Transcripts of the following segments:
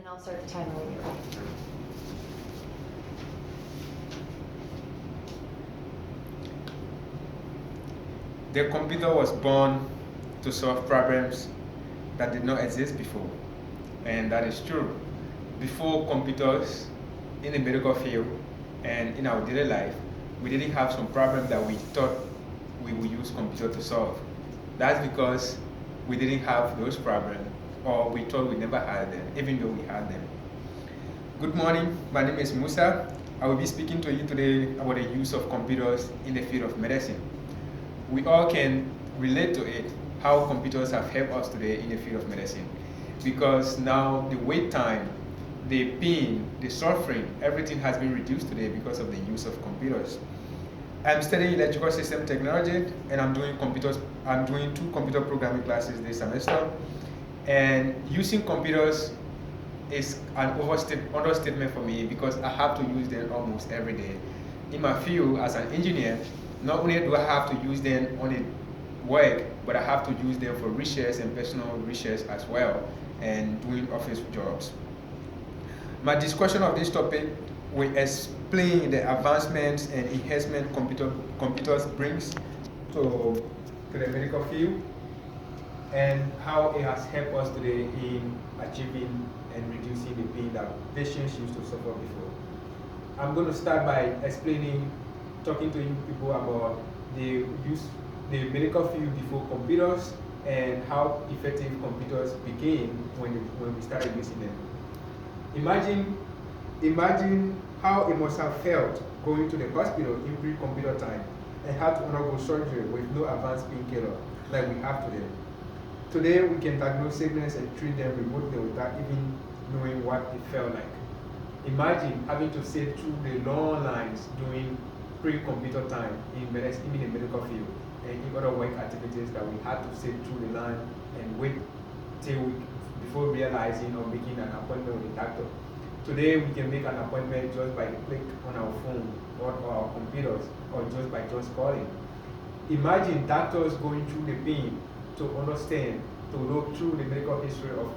I'll start the timer when you're ready. The computer was born to solve problems that did not exist before. And that is true. Before computers, in the medical field and in our daily life, we didn't have some problems that we thought we would use computer to solve. That's because we didn't have those problems, or we thought we never had them, even though we had them. Good morning, my name is Musa. I will be speaking to you today about the use of computers in the field of medicine. We all can relate to it, how computers have helped us today in the field of medicine. Because now the wait time, the pain, the suffering, everything has been reduced today because of the use of computers. I'm studying electrical system technology, and I'm doing two computer programming classes this semester. And using computers is an understatement for me because I have to use them almost every day. In my field as an engineer, not only do I have to use them on the work, but I have to use them for research and personal research as well, and doing office jobs. My discussion of this topic will explain the advancements and enhancement computers brings to the medical field, and how it has helped us today in achieving and reducing the pain that patients used to suffer before. I'm going to start by talking to you people about the medical field before computers and how effective computers became when we started using them. Imagine how it must have felt going to the hospital in pre-computer time and had to undergo surgery with no advanced painkiller like we have today. Today we can diagnose sickness and treat them remotely without even knowing what it felt like. Imagine having to sit through the long lines during pre-computer time in the medical field and in other work activities that we had to sit through the line and wait before realizing or making an appointment with a doctor. Today we can make an appointment just by click on our phone or our computers, or just by calling. Imagine doctors going through the pain to understand, to look through the medical history of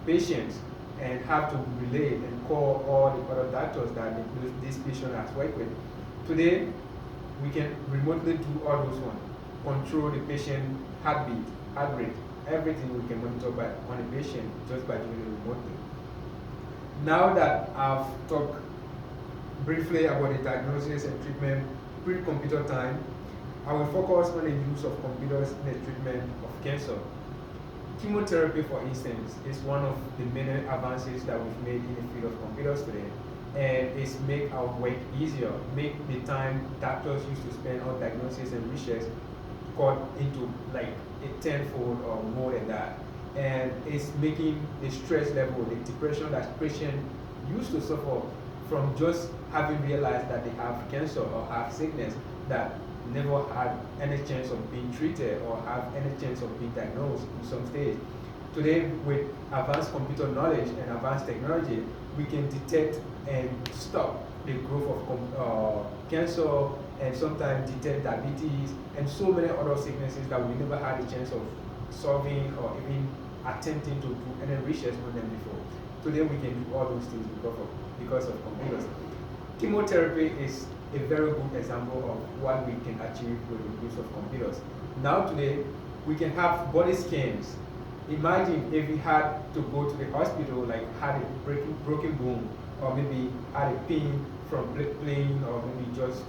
patients, and have to relate and call all the other doctors that this patient has worked with. Today, we can remotely do all those ones. Control the patient heartbeat, heart rate, everything we can monitor on the patient just by doing it remotely. Now that I've talked briefly about the diagnosis and treatment pre-computer time, I will focus on the use of computers in the treatment of cancer. Chemotherapy, for instance, is one of the many advances that we've made in the field of computers today, and it's make our work easier, make the time doctors used to spend on diagnosis and research cut into like a tenfold or more than that. And it's making the stress level, the depression that patients used to suffer from just having realized that they have cancer or have sickness that never had any chance of being treated or have any chance of being diagnosed in some stage. Today, with advanced computer knowledge and advanced technology, we can detect and stop the growth of cancer, and sometimes detect diabetes and so many other sicknesses that we never had a chance of solving or even attempting to do any research on them before. Today, we can do all those things because of computers. Chemotherapy is a very good example of what we can achieve with the use of computers. Now today, we can have body scans. Imagine if we had to go to the hospital, like had a broken bone, or maybe had a pain from playing, or maybe just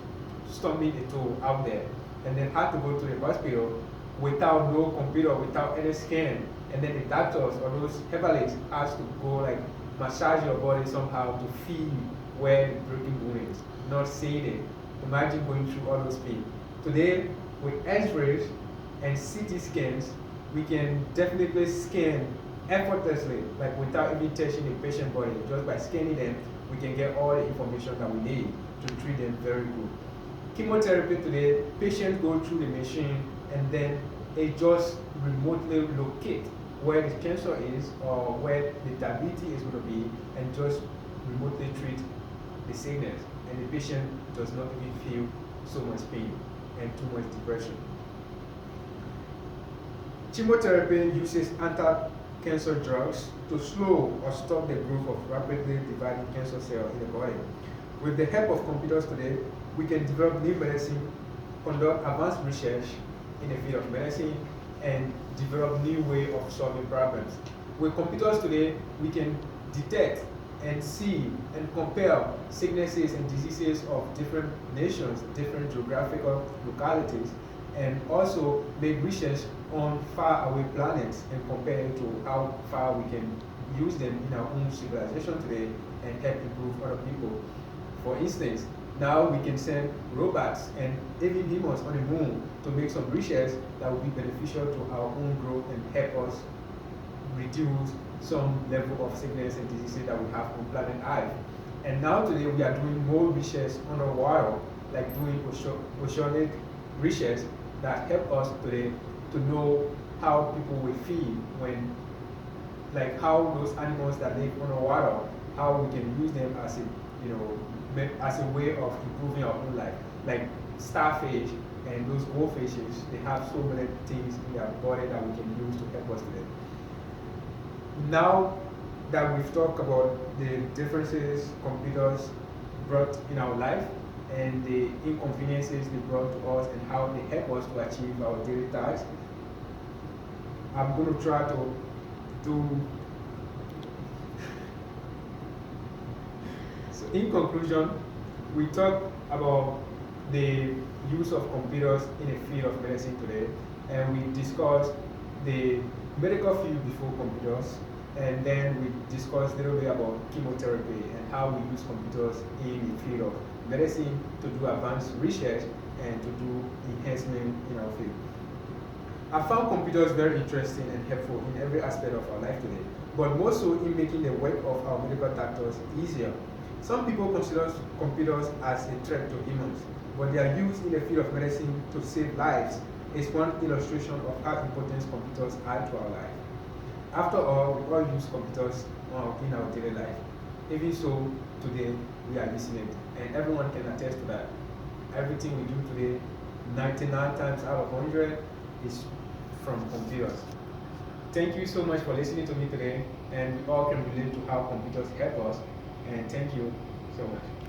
stumbling a toe out there, and then had to go to the hospital without no computer, without any scan, and then the doctors or those herbalists has to go like massage your body somehow to feel where the broken bone is, not seeing it. Imagine going through all those pain. Today, with X-rays and CT scans, we can definitely scan effortlessly, like without even touching the patient body. Just by scanning them, we can get all the information that we need to treat them very good. Chemotherapy today, patients go through the machine and then it just remotely locate where the cancer is or where the diabetes is going to be, and just remotely treat the sickness, and the patient does not even feel so much pain and too much depression. Chemotherapy uses cancer drugs to slow or stop the growth of rapidly dividing cancer cells in the body. With the help of computers today, we can develop new medicine, conduct advanced research in the field of medicine, and develop new way of solving problems. With computers today, we can detect and see and compare sicknesses and diseases of different nations, different geographical localities, and also make research on faraway planets and compare it to how far we can use them in our own civilization today and help improve other people. For instance, now we can send robots and even humans on the moon to make some research that will be beneficial to our own growth and help us reduce some level of sickness and diseases that we have on planet Earth. And now today we are doing more research underwater, like doing oceanic research that help us today to know how people will feel when, like how those animals that live underwater, how we can use them as a, as a way of improving our own life. Like starfish and those goldfishes, they have so many things in their body that we can use to help us today. Now that we've talked about the differences computers brought in our life and the inconveniences they brought to us and how they help us to achieve our daily tasks, I'm going to try to do. So in conclusion, we talked about the use of computers in the field of medicine today, and we discussed the medical field before computers, and then we discussed a little bit about chemotherapy and how we use computers in the field of medicine to do advanced research and to do enhancement in our field. I found computers very interesting and helpful in every aspect of our life today, but more so in making the work of our medical doctors easier. Some people consider computers as a threat to humans, but their use in the field of medicine to save lives is one illustration of how important computers are to our life. After all, we all use computers in our daily life. Even so, today we are using it, and everyone can attest to that. Everything we do today, 99 times out of 100, is from computers. Thank you so much for listening to me today, and we all can relate to how computers help us, and thank you so much.